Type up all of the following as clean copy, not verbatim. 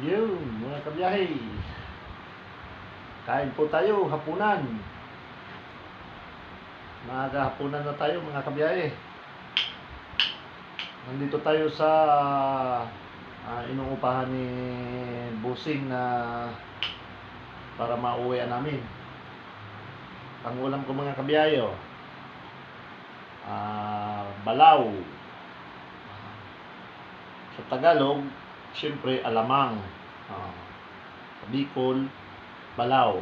Yun, mga kabiyahe. Kain po tayo, hapunan. Maaga hapunan na tayo, mga kabiyahe. Nandito tayo sa inuupahan ni Busing na para mauwian namin. Ang ulam ko, mga kabiyahe, balaw. Sa Tagalog, siyempre alamang. Sa Bicol, balaw.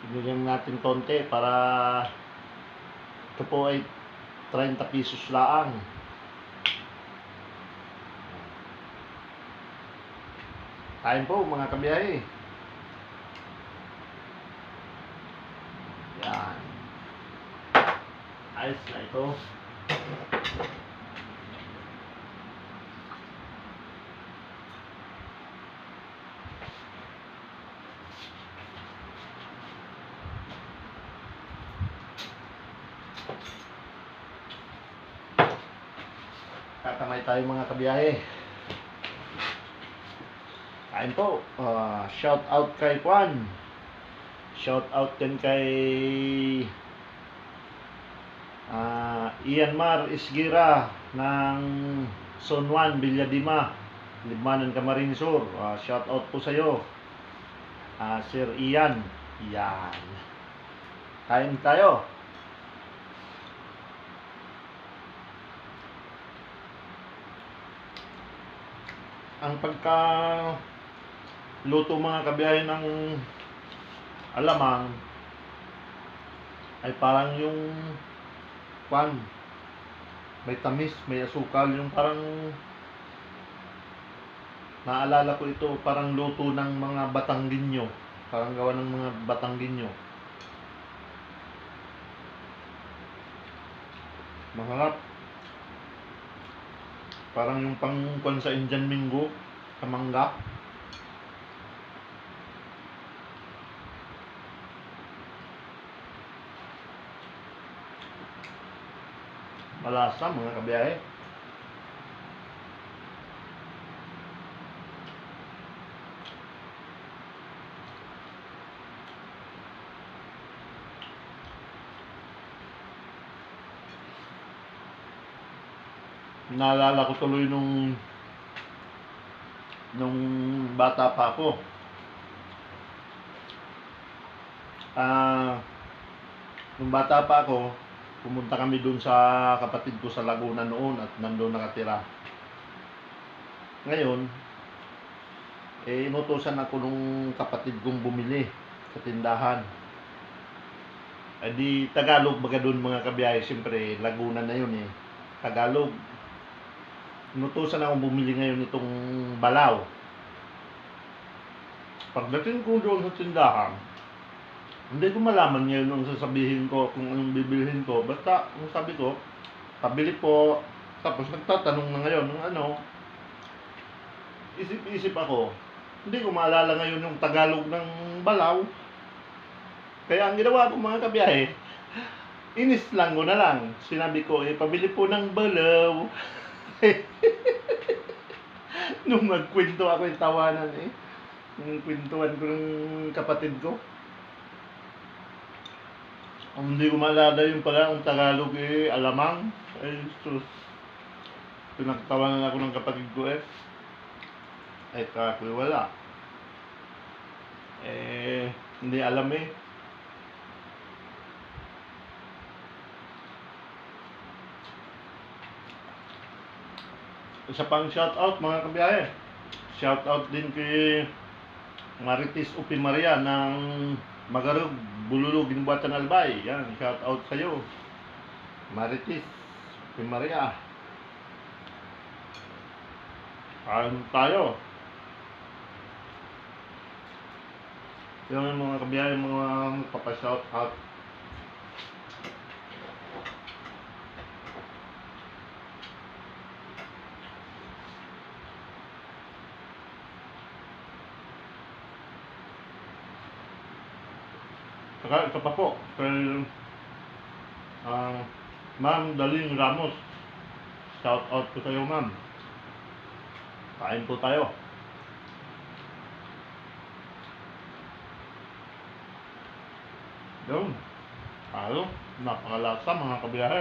Pinigyan natin konti para ito po ay 30 pesos laang. Kain po, mga kabiyahe. Yan. Ayos na ito. Kakamay tayo, mga kabiyahe. Kain po. Shout out kay Juan. Shout out din kay Ian Mar Isgira ng Son Juan, Villadima, Libmanan, Camarines Sur. Shout out po sa iyo, Sir Ian. Yan. Kain tayo. Ang pagka luto, mga kabiyahe, ng alamang ay parang yung may tamis, may asukal, yung parang naalala ko ito, parang luto ng mga Batanggenyo, parang gawa ng mga Batanggenyo. Maharap. Parang yung pangkuan sa Indian Mingo, sa mangga. Malasa, mga kabiyahe. Naalala ko tuloy nung bata pa ako. Nung bata pa ako, pumunta kami dun sa kapatid ko sa Laguna noon at nandun nakatira. Ngayon, inutusan ako nung kapatid kong bumili sa tindahan. Di Tagalog baga dun, mga kabiyahe. Siyempre, Laguna na yun Tagalog. Inutusan akong bumili ngayon itong balaw. Pagdating ko doon sa tindahan, hindi ko malaman ngayon ang sasabihin ko, kung anong bibilhin ko. Basta, ang sabi ko, pabili po. Tapos nagtatanong na ngayon ng isip-isip ako. Hindi ko maalala ngayon yung Tagalog ng balaw. Kaya ang ginawa ko, mga kabiyahe, inis lang ko na lang. Sinabi ko, pabili po ng balaw. Nung magkwento ako, yung tawanan yung kwentuhan ko ng kapatid ko. Ang hindi ko maalala yung pala, ang Tagalog alamang. Ay, sus. Pinagtawanan ako ng kapatid ko ay kakoy wala. Hindi alam Isa pang shout out, mga kabiyahe. Shout out din kay Marites Upi Maria ng Magarog, Bululog, Ginbuatan, Albay. Yan, shout out sa iyo, Marites Upi Maria. Kain tayo. Yung mga kabiyahe, mga papashout out. Saka ito pa po, kay Ma'am Daling Ramos. Shout out po sa iyo, ma'am. Kain po tayo. Yun. Napakalasa mga kabiyahe.